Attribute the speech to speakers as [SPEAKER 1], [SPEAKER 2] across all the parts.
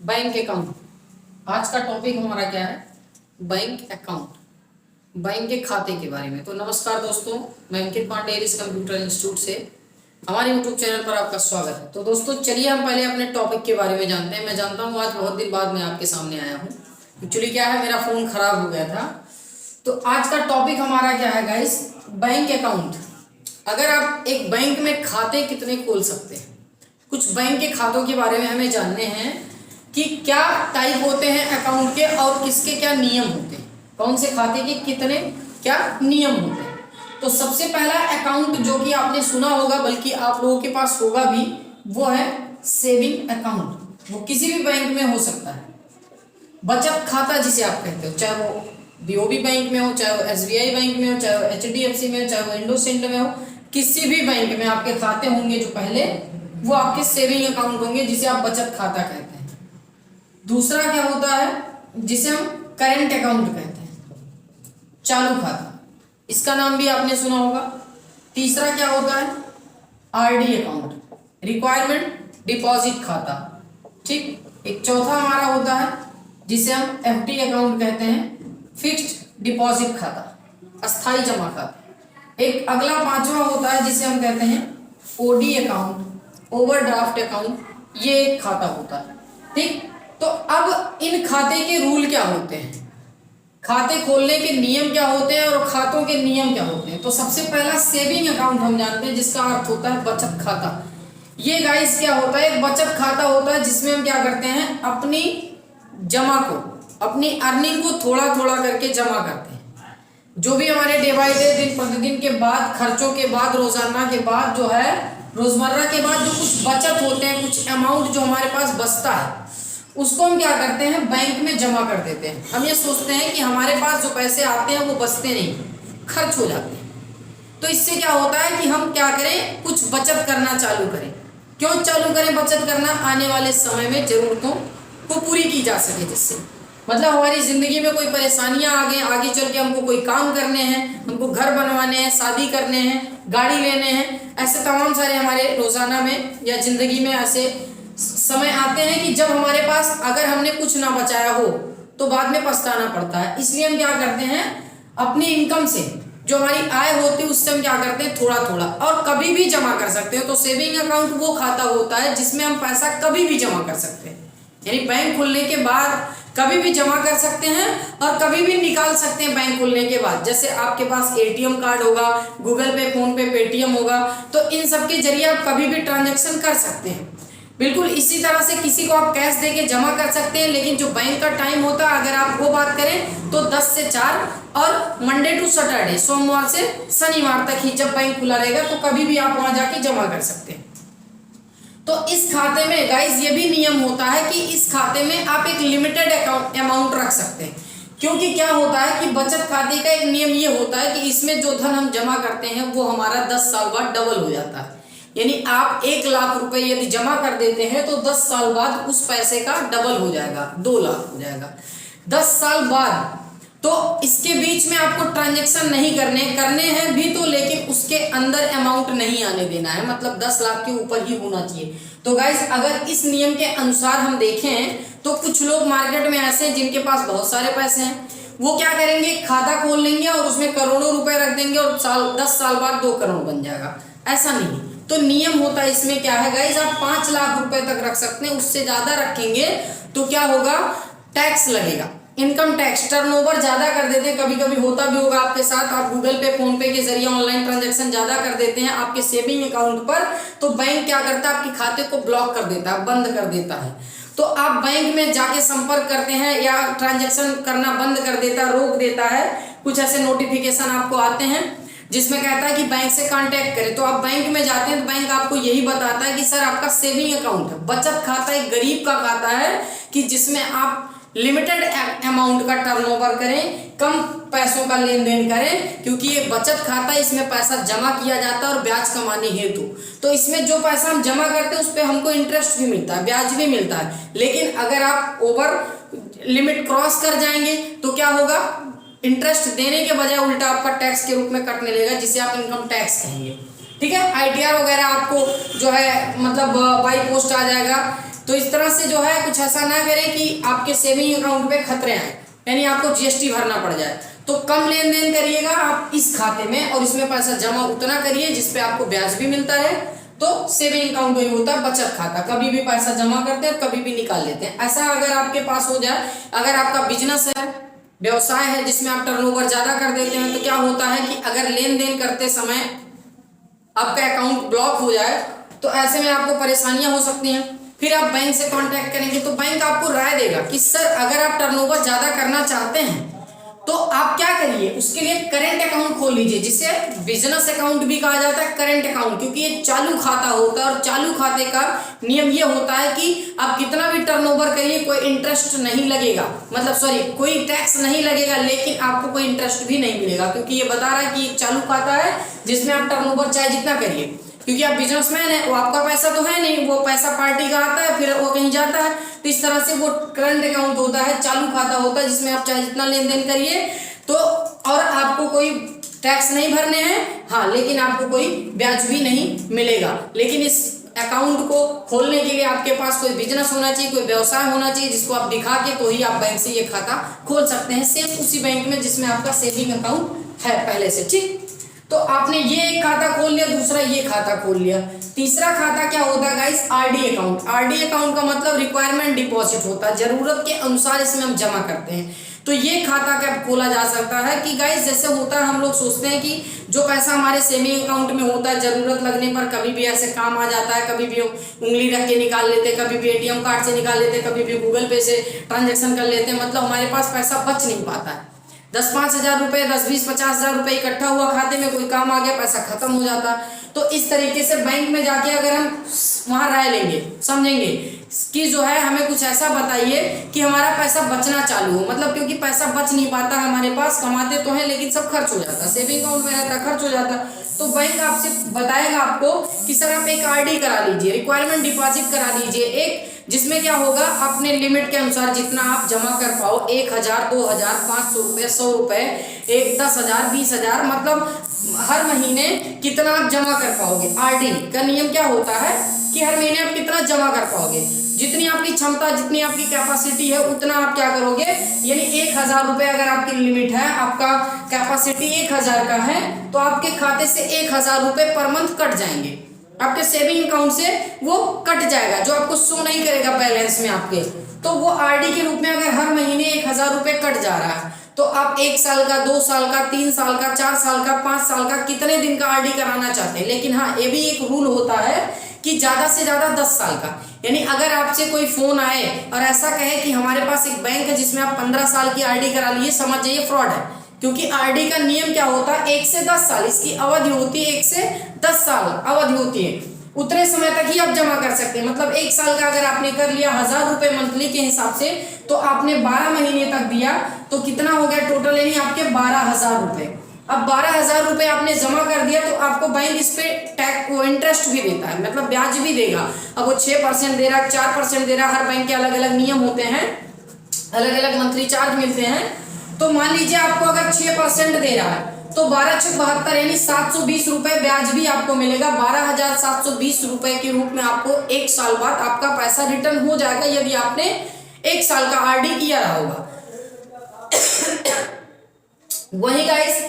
[SPEAKER 1] Bank account. आज का topic हमारा क्या है? बैंक अकाउंट, बैंक के खाते के बारे में। तो नमस्कार दोस्तों, मैं अंकित पांडे एलिस कंप्यूटर इंस्टीट्यूट से हमारे यूट्यूब चैनल पर आपका स्वागत है। तो दोस्तों चलिए हम पहले अपने टॉपिक के बारे में जानते हैं। मैं जानता हूँ आज बहुत दिन बाद मैं आपके सामने आया हूँ। एक्चुअली क्या है, मेरा फ़ोन खराब हो गया था। तो आज का टॉपिक हमारा क्या है गाइस? Bank account. अगर आप एक बैंक में खाते कितने खोल सकते हैं, कुछ बैंक के खातों के बारे में हमें जानने हैं कि क्या टाइप होते हैं अकाउंट के और किसके क्या नियम होते हैं, कौन से खाते के कितने क्या नियम होते हैं। तो सबसे पहला अकाउंट जो कि आपने सुना होगा, बल्कि आप लोगों के पास होगा भी, वो है सेविंग अकाउंट। वो किसी भी बैंक में हो सकता है। बचत खाता जिसे आप कहते हो, चाहे वो बीओबी बैंक में हो, चाहे वो एसबीआई बैंक में हो, चाहे वो एचडीएफसी में हो, चाहे वो इंडोसिंड में हो, किसी भी बैंक में आपके खाते होंगे जो पहले, वो आपके सेविंग अकाउंट होंगे जिसे आप बचत खाता कहते हैं। दूसरा क्या होता है जिसे हम करेंट अकाउंट कहते हैं, चालू खाता, इसका नाम भी आपने सुना होगा। तीसरा क्या होता है? आरडी अकाउंट, रिक्वायरमेंट डिपॉजिट खाता। ठीक। एक चौथा हमारा होता है जिसे हम एफडी अकाउंट कहते हैं, फिक्स्ड डिपॉजिट खाता, अस्थाई जमा खाता। एक अगला पांचवा होता है जिसे हम कहते हैं ओडी अकाउंट, ओवरड्राफ्ट अकाउंट। ये एक खाता होता है। ठीक। तो अब इन खाते के रूल क्या होते हैं, खाते खोलने के नियम क्या होते हैं और खातों के नियम क्या होते हैं। तो सबसे पहला सेविंग अकाउंट हम जानते हैं, जिसका अर्थ होता है बचत खाता। ये गाइस क्या होता है? एक बचत खाता होता है जिसमें हम क्या करते हैं, अपनी जमा को, अपनी अर्निंग को थोड़ा थोड़ा करके जमा करते हैं। जो भी हमारे डे बाई डे, दिन प्रतिदिन के बाद, खर्चों के बाद, रोजाना के बाद, जो है रोजमर्रा के बाद जो कुछ बचत होते हैं, कुछ अमाउंट जो हमारे पास बचता है, उसको हम क्या करते हैं, बैंक में जमा कर देते हैं। हम ये सोचते हैं कि हमारे पास जो पैसे आते हैं वो बचते नहीं, खर्च हो जाते हैं। तो इससे क्या होता है कि हम क्या करें, कुछ बचत करना चालू करें। क्यों चालू करें बचत करना? आने वाले समय में जरूरतों को पूरी की जा सके, जिससे मतलब हमारी जिंदगी में कोई परेशानियां आ गई, आगे चल के हमको कोई काम करने हैं, हमको घर बनवाने हैं, शादी करने हैं, गाड़ी लेने हैं, ऐसे तमाम सारे हमारे रोजाना में या जिंदगी में ऐसे समय आते हैं कि जब हमारे पास अगर हमने कुछ ना बचाया हो तो बाद में पछताना पड़ता है। इसलिए हम क्या करते हैं, अपनी इनकम से, जो हमारी आय होती है उससे हम क्या करते हैं, थोड़ा थोड़ा और कभी भी जमा कर सकते हैं। तो सेविंग अकाउंट वो खाता होता है जिसमें हम पैसा कभी भी जमा कर सकते हैं, यानी बैंक खुलने के बाद कभी भी जमा कर सकते हैं और कभी भी निकाल सकते हैं बैंक खुलने के बाद। जैसे आपके पास एटीएम कार्ड होगा, गूगल पे, फोन पे, पेटीएम होगा, तो इन सब के जरिए आप कभी भी ट्रांजैक्शन कर सकते हैं। बिल्कुल इसी तरह से किसी को आप कैश देके जमा कर सकते हैं, लेकिन जो बैंक का टाइम होता है, अगर आप वो बात करें तो 10 से 4 और मंडे टू सैटरडे, सोमवार से शनिवार तक ही जब बैंक खुला रहेगा, तो कभी भी आप वहां जाके जमा कर सकते हैं। तो इस खाते में गाइस ये भी नियम होता है कि इस खाते में आप एक लिमिटेड अमाउंट रख सकते हैं। क्योंकि क्या होता है कि बचत खाते का एक नियम ये होता है कि इसमें जो धन हम जमा करते हैं वो हमारा 10 साल बाद डबल हो जाता है। यानी आप 1 लाख रुपए यदि जमा कर देते हैं तो 10 साल बाद उस पैसे का डबल हो जाएगा, 2 लाख हो जाएगा 10 साल बाद। तो इसके बीच में आपको ट्रांजैक्शन नहीं करने हैं भी तो, लेकिन उसके अंदर अमाउंट नहीं आने देना है, मतलब 10 लाख के ऊपर ही होना चाहिए। तो गाइस अगर इस नियम के अनुसार हम देखें तो कुछ लोग मार्केट में ऐसे हैं जिनके पास बहुत सारे पैसे हैं, वो क्या करेंगे, खाता खोल लेंगे और उसमें करोड़ों रुपए रख देंगे और 10 साल बाद 2 करोड़ बन जाएगा। ऐसा नहीं। तो नियम होता है इसमें क्या है गाइस, आप 5 लाख रुपए तक रख सकते हैं, उससे ज्यादा रखेंगे तो क्या होगा, टैक्स लगेगा, इनकम टैक्स। टर्नओवर ज्यादा कर देते हैं, कभी कभी होता भी होगा आपके साथ, आप गूगल पे, फोन पे के जरिए ऑनलाइन ट्रांजैक्शन ज्यादा कर देते हैं आपके सेविंग अकाउंट पर, तो बैंक क्या करता है, आपके खाते को ब्लॉक कर देता है, बंद कर देता है। तो आप बैंक में जाके संपर्क करते हैं या ट्रांजैक्शन करना बंद कर देता है, रोक देता है। कुछ ऐसे नोटिफिकेशन आपको आते हैं जिसमें कहता है कि बैंक से कांटेक्ट करें। तो आप बैंक में जाते हैं तो बैंक आपको यही बताता है कि सर आपका सेविंग अकाउंट है, बचत खाता एक गरीब का खाता है कि जिसमें आप लिमिटेड अमाउंट का टर्नओवर करें, कम पैसों का लेन देन करें, क्योंकि ये बचत खाता है, इसमें पैसा जमा किया जाता है और ब्याज कमाने हेतु। तो इसमें जो पैसा हम जमा करते हैं उस पर हमको इंटरेस्ट भी मिलता है, ब्याज भी मिलता है। लेकिन अगर आप ओवर लिमिट क्रॉस कर जाएंगे तो क्या होगा, इंटरेस्ट देने के बजाय उल्टा आपका टैक्स के रूप में कटने लगेगा, जिसे आप इनकम टैक्स कहेंगे। ठीक है, आईटीआर वगैरह आपको जो है मतलब बाई पोस्ट आ जाएगा। तो इस तरह से जो है कुछ ऐसा ना करें कि आपके सेविंग अकाउंट पे खतरे आए, यानी आपको जीएसटी भरना पड़ जाए। तो कम लेन देन करिएगा आप इस खाते में और इसमें पैसा जमा उतना करिए जिसपे आपको ब्याज भी मिलता है। तो सेविंग अकाउंट वही होता है बचत खाता, कभी भी पैसा जमा करते हैं कभी भी निकाल लेते हैं। ऐसा अगर आपके पास हो जाए, अगर आपका बिजनेस है, व्यवसाय है जिसमें आप टर्नओवर ज्यादा कर देते हैं, तो क्या होता है कि अगर लेन देन करते समय आपका अकाउंट ब्लॉक हो जाए तो ऐसे में आपको परेशानियां हो सकती हैं। फिर आप बैंक से कांटेक्ट करेंगे तो बैंक आपको राय देगा कि सर अगर आप टर्नओवर ज्यादा करना चाहते हैं तो आप क्या करिए, उसके लिए करेंट अकाउंट खोल लीजिए, जिसे बिजनेस अकाउंट भी कहा जाता है करेंट अकाउंट, क्योंकि ये चालू खाता होता है और चालू खाते का नियम ये होता है कि आप कितना भी टर्नओवर करिए कोई इंटरेस्ट नहीं लगेगा, मतलब सॉरी कोई टैक्स नहीं लगेगा, लेकिन आपको कोई इंटरेस्ट भी नहीं मिलेगा, क्योंकि ये बता रहा है कि चालू खाता है जिसमें आप टर्नओवर चाहे जितना करिए, क्योंकि आप बिजनेसमैन है, वो आपका पैसा तो है नहीं, वो पैसा पार्टी का आता है फिर वो कहीं जाता है। तो इस तरह से वो करंट अकाउंट होता है, चालू खाता होता है जिसमें आप चाहे जितना लेन देन करिए तो, और आपको कोई टैक्स नहीं भरने हैं, हाँ लेकिन आपको कोई ब्याज भी नहीं मिलेगा। लेकिन इस अकाउंट को खोलने के लिए आपके पास कोई बिजनेस होना चाहिए, कोई व्यवसाय होना चाहिए जिसको आप दिखा के तो ही आप बैंक से ये खाता खोल सकते हैं, सेम उसी बैंक में जिसमें आपका सेविंग अकाउंट है पहले से। ठीक, तो आपने ये एक खाता खोल लिया, दूसरा ये खाता खोल लिया। तीसरा खाता क्या होता है guys, RD account. RD account का मतलब रिक्वायरमेंट डिपॉजिट होता है, जरूरत के अनुसार इसमें हम जमा करते हैं। तो ये खाता क्या खोला जा सकता है कि गाइस जैसे होता है, हम लोग सोचते हैं कि जो पैसा हमारे सेविंग अकाउंट में होता है जरूरत लगने पर कभी भी ऐसे काम आ जाता है, कभी भी उंगली रख के निकाल लेते, कभी भी एटीएम कार्ड से निकाल लेते, कभी भी गूगल पे से ट्रांजेक्शन कर लेते हैं, मतलब हमारे पास पैसा बच नहीं पाता है। 10-5 हज़ार रुपये, 10-20-50 हज़ार रुपये इकट्ठा हुआ खाते में, कोई काम आ गया पैसा खत्म हो जाता। तो इस तरीके से बैंक में जाके अगर हम वहाँ राय लेंगे, समझेंगे कि जो है हमें कुछ ऐसा बताइए कि हमारा पैसा बचना चालू हो, मतलब क्योंकि पैसा बच नहीं पाता हमारे पास, कमाते तो हैं लेकिन सब खर्च हो जाता, सेविंग अकाउंट में रहता खर्च हो जाता। तो बैंक आपसे बताएगा आपको कि सर आप एक आरडी करा लीजिए, रिक्वायरमेंट डिपॉजिट करा लीजिए एक, जिसमें क्या होगा अपने लिमिट के अनुसार जितना आप जमा कर पाओ, 1000, 2000, 500 रुपये, 100 रुपये, 10,000, 20,000, मतलब हर महीने कितना आप जमा कर पाओगे। आरडी का नियम क्या होता है कि हर महीने आप कितना जमा कर पाओगे, जितनी आपकी क्षमता, जितनी आपकी कैपेसिटी है उतना आप क्या करोगे, यानी 1000 रुपये अगर आपकी लिमिट है, आपका कैपेसिटी 1000 का है, तो आपके खाते से 1000 रुपये पर मंथ कट जाएंगे, आपके सेविंग अकाउंट से वो कट जाएगा, जो आपको शो नहीं करेगा बैलेंस में आपके। तो वो आरडी के रूप में अगर हर महीने 1000 रुपये कट जा रहा है, तो आप 1 साल का, 2 साल का, 3 साल का, 4 साल का, 5 साल का, कितने दिन का आरडी कराना चाहते हैं। लेकिन हाँ, ये भी एक रूल होता है कि ज्यादा से ज्यादा 10 साल का, यानी अगर आपसे कोई फोन आए और ऐसा कहे कि हमारे पास एक बैंक है जिसमें आप 15 साल की आरडी करा लिए, समझ जाइए फ्रॉड है, क्योंकि आरडी का नियम क्या होता है, 1 से 10 साल इसकी अवधि होती है, 1 से 10 साल अवधि होती है, उतने समय तक ही आप जमा कर सकते हैं। मतलब 1 साल का अगर आपने कर लिया 1000 रुपये मंथली के हिसाब से, तो आपने 12 महीने तक दिया तो कितना हो गया टोटल, यानी आपके 12,000 रुपये। अब 12,000 रुपये आपने जमा कर दिया तो आपको बैंक इस पे टैक्स वो इंटरेस्ट भी देता है, मतलब ब्याज भी देगा। अब वो 6% दे रहा, 4% दे रहा, हर बैंक के अलग अलग नियम होते हैं, अलग अलग मंथली चार्ज मिलते हैं। तो मान लीजिए आपको अगर 6% दे रहा है तो 12×6 = 72, यानी 720 रुपये ब्याज भी आपको मिलेगा। 12,720 रुपये के रूप में आपको 1 साल बाद आपका पैसा रिटर्न हो जाएगा, यदि आपने 1 साल का आरडी किया रहा होगा। वही गाइस,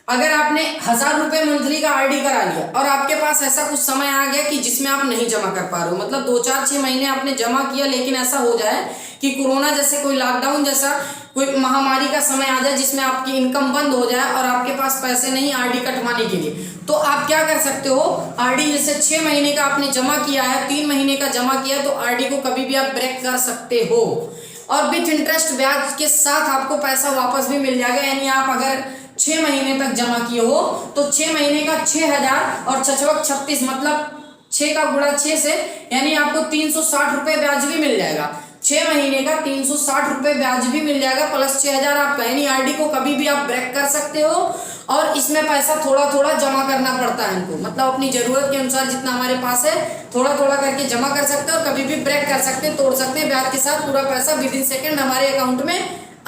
[SPEAKER 1] अगर आपने 1000 रुपये मंथली का आरडी करा लिया और आपके पास ऐसा कुछ समय आ गया कि जिसमें आप नहीं जमा कर पा रहे हो, मतलब 2, 4, 6 महीने आपने जमा किया, लेकिन ऐसा हो जाए कि कोरोना जैसे, कोई लॉकडाउन जैसा कोई महामारी का समय आ जाए जिसमें आपकी इनकम बंद हो जाए और आपके पास पैसे नहीं आरडी कटवाने के लिए, तो आप क्या कर सकते हो, आरडी जैसे 6 महीने का आपने जमा किया है, 3 महीने का जमा किया, तो आरडी को कभी भी आप ब्रेक कर सकते हो और विथ इंटरेस्ट ब्याज के साथ आपको पैसा वापस भी मिल जाएगा। यानी आप अगर 6 महीने तक जमा किए हो तो 6 महीने का 6000 और 6×36 मतलब 6 का गुणा 6 से, यानी आपको 360 रुपये ब्याज भी मिल जाएगा। 6 महीने का 360 रुपये ब्याज भी मिल जाएगा प्लस 6000 आपका, यानी आरडी को कभी भी आप ब्रेक कर सकते हो और इसमें पैसा थोड़ा थोड़ा जमा करना पड़ता है इनको, मतलब अपनी जरूरत के अनुसार जितना हमारे पास है थोड़ा थोड़ा करके जमा कर सकते हैं और कभी भी ब्रेक कर सकते हैं, तोड़ सकते हैं, ब्याज के साथ पूरा पैसा विदिन सेकेंड हमारे अकाउंट में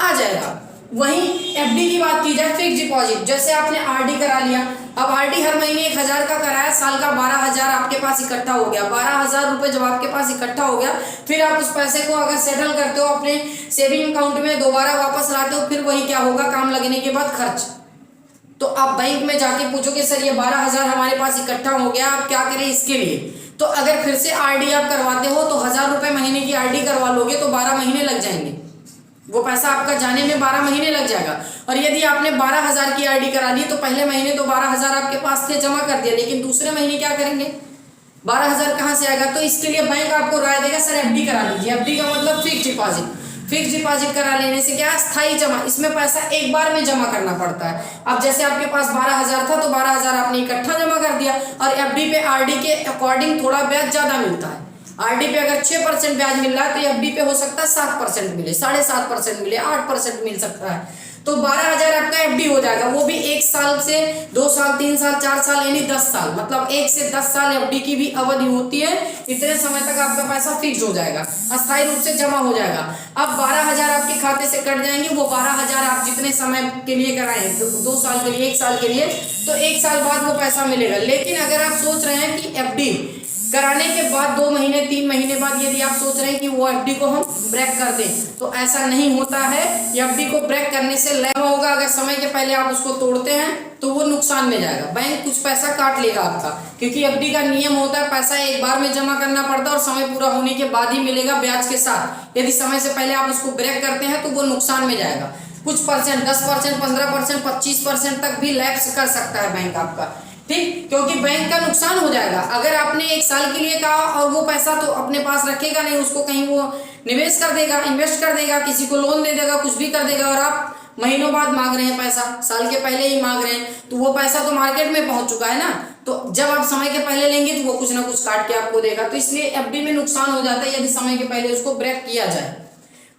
[SPEAKER 1] आ जाएगा। वहीं एफडी की बात की जाए, फिक्स डिपॉजिट, जैसे आपने आरडी करा लिया, अब आरडी हर महीने 1,000 का कराया, साल का 12,000 आपके पास इकट्ठा हो गया। 12,000 रुपये जब आपके पास इकट्ठा हो गया, फिर आप उस पैसे को अगर सेटल करते हो अपने सेविंग अकाउंट में, दोबारा वापस लाते हो, फिर वही क्या होगा, काम लगने के बाद खर्च। तो आप बैंक में जाके पूछोगे सर ये 12,000 हमारे पास इकट्ठा हो गया, आप क्या करें इसके लिए। तो अगर फिर से आरडी आप करवाते हो तो 1,000 रुपये महीने की आरडी करवा लोगे तो 12 महीने लग जाएंगे, वो पैसा आपका जाने में 12 महीने लग जाएगा। और यदि आपने 12,000 की आरडी करा ली तो पहले महीने तो 12,000 आपके पास थे, जमा कर दिया, लेकिन दूसरे महीने क्या करेंगे, 12,000 कहाँ से आएगा। तो इसके लिए बैंक आपको राय देगा सर एफडी करा लीजिए। एफडी का मतलब फिक्स डिपॉजिट। फिक्स डिपॉजिट करा लेने से क्या है, स्थायी जमा, इसमें पैसा एक बार में जमा करना पड़ता है। अब जैसे आपके पास 12,000 था तो 12,000 आपने इकट्ठा जमा कर दिया, और एफडी पे आरडी के अकॉर्डिंग थोड़ा ब्याज ज्यादा मिलता है। आरडी पे अगर 6% ब्याज मिल रहा है तो एफडी पे हो सकता है 7% मिले, 7.5% मिले, 8% मिल सकता है। तो 12,000 आपका एफडी हो जाएगा, वो भी 1 साल से 2 साल 3 साल 4 साल यानी 10 साल, मतलब 1 से 10 साल एफडी की भी अवधि होती है। इतने समय तक आपका पैसा फिक्स हो जाएगा, अस्थायी रूप से जमा हो जाएगा। अब 12,000 आपके खाते से कट जाएंगे, वो 12,000 आप जितने समय के लिए कराएं, 2 साल के लिए, 1 साल के लिए, तो 1 साल बाद वो पैसा मिलेगा। लेकिन अगर आप सोच रहे हैं कि एफडी कराने के बाद 2 महीने 3 महीने बाद यदि आप सोच रहे हैं कि वो एफडी को हम ब्रेक कर दें, तो ऐसा नहीं होता है। एफडी को ब्रेक करने से लाभ होगा, अगर समय के पहले आप उसको तोड़ते हैं तो वो नुकसान में जाएगा, बैंक कुछ पैसा काट लेगा आपका, क्योंकि एफडी का नियम होता है पैसा एक बार में जमा करना पड़ता है और समय पूरा होने के बाद ही मिलेगा ब्याज के साथ। यदि समय से पहले आप उसको ब्रेक करते हैं तो वो नुकसान में जाएगा। कुछ परसेंट 10%, 15%, 25% तक भी लैप्स कर सकता है बैंक आपका, ठीक, क्योंकि बैंक का नुकसान हो जाएगा। अगर आपने 1 साल के लिए कहा और वो पैसा तो अपने पास रखेगा नहीं, उसको कहीं वो निवेश कर देगा, इन्वेस्ट कर देगा, किसी को लोन दे देगा, कुछ भी कर देगा, और आप महीनों बाद मांग रहे हैं पैसा, साल के पहले ही मांग रहे हैं, तो वो पैसा तो मार्केट में पहुंच चुका है ना। तो जब आप समय के पहले लेंगे तो वो कुछ ना कुछ काट के आपको देगा, तो इसलिए एफडी में नुकसान हो जाता है यदि समय के पहले उसको ब्रेक किया जाए।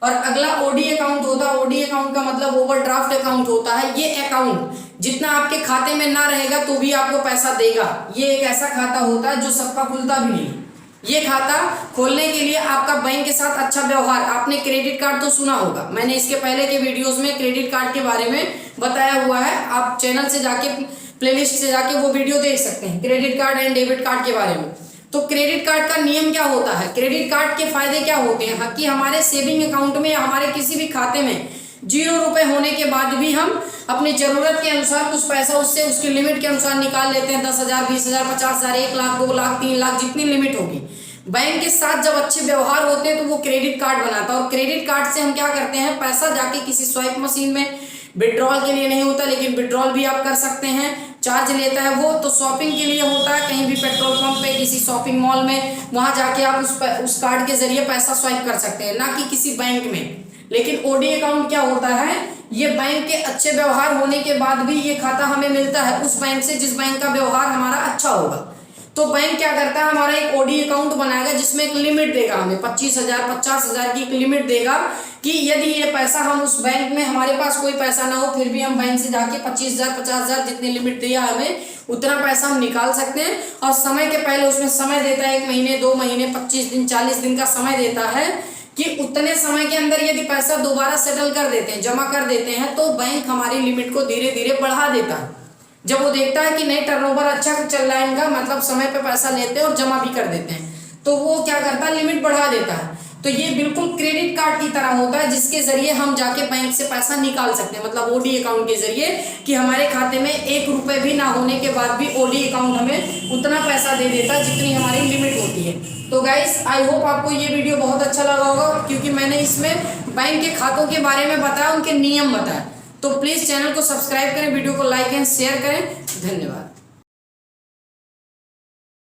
[SPEAKER 1] और अगला ओडी अकाउंट होता है। ओडी अकाउंट का मतलब ओवरड्राफ्ट अकाउंट होता है। ये अकाउंट जितना आपके खाते में ना रहेगा तो भी आपको पैसा देगा। ये एक ऐसा खाता होता है जो सबका खुलता भी नहीं। ये खाता खोलने के लिए आपका बैंक के साथ अच्छा व्यवहार, आपने क्रेडिट कार्ड तो सुना होगा, मैंने इसके पहले के वीडियोस में क्रेडिट कार्ड के बारे में बताया हुआ है, आप चैनल से जाके प्लेलिस्ट से जाके वो वीडियो देख सकते हैं credit card and debit card के बारे में। तो क्रेडिट कार्ड का नियम क्या होता है, क्रेडिट कार्ड के फायदे क्या होते हैं कि हमारे सेविंग अकाउंट में या हमारे किसी भी खाते में 0 रुपए होने के बाद भी हम अपनी जरूरत के अनुसार कुछ पैसा उससे उसकी लिमिट के अनुसार निकाल लेते हैं। 10,000, 20,000, 50,000, 1 लाख, 2 लाख, 3 लाख, जितनी लिमिट होगी। बैंक के साथ जब अच्छे व्यवहार होते हैं तो वो क्रेडिट कार्ड बनाता है, और क्रेडिट कार्ड से हम क्या करते हैं, पैसा जाके किसी स्वाइप मशीन में विड्रॉल के लिए नहीं होता, लेकिन विड्रॉल भी आप कर सकते हैं। चार्ज लेता है वो तो शॉपिंग के लिए होता है, कहीं भी पेट्रोल पंप पे, किसी शॉपिंग मॉल में, वहां जाके आप उस कार्ड के जरिए पैसा स्वाइप कर सकते हैं, ना कि किसी बैंक में। लेकिन ओडी अकाउंट क्या होता है, ये बैंक के अच्छे व्यवहार होने के बाद भी ये खाता हमें मिलता है उस बैंक से जिस बैंक का व्यवहार हमारा अच्छा होगा। तो बैंक क्या करता है, हमारा एक ओडी अकाउंट बनाएगा जिसमें एक लिमिट देगा हमें 25,000, 50,000 की एक लिमिट देगा कि यदि ये पैसा हम उस बैंक में, हमारे पास कोई पैसा ना हो फिर भी हम बैंक से जाके 25,000, 50,000 जितनी लिमिट दिया हमें उतना पैसा हम निकाल सकते हैं। और समय के पहले उसमें समय देता है, 1 महीने, 2 महीने, 25 दिन, 40 दिन का समय देता है कि उतने समय के अंदर यदि पैसा दोबारा सेटल कर देते हैं, जमा कर देते हैं, तो बैंक हमारी लिमिट को धीरे धीरे बढ़ा देता है। जब वो देखता है कि नहीं टर्नओवर अच्छा चल रहा है इनका, मतलब समय पे पैसा लेते हैं और जमा भी कर देते हैं, तो वो क्या करता है, लिमिट बढ़ा देता है। तो ये बिल्कुल क्रेडिट कार्ड की तरह होता है जिसके जरिए हम जाके बैंक से पैसा निकाल सकते हैं, मतलब ओडी अकाउंट के जरिए, कि हमारे खाते में 1 रुपए भी ना होने के बाद भी ओडी अकाउंट हमें उतना पैसा दे देता है जितनी हमारी लिमिट होती है। तो गाइस आई होप आपको ये वीडियो बहुत अच्छा लगा होगा, क्योंकि मैंने इसमें बैंक के खातों के बारे में बताया, उनके नियम बताया। तो प्लीज चैनल को सब्सक्राइब करें, वीडियो को लाइक एंड शेयर करें। धन्यवाद।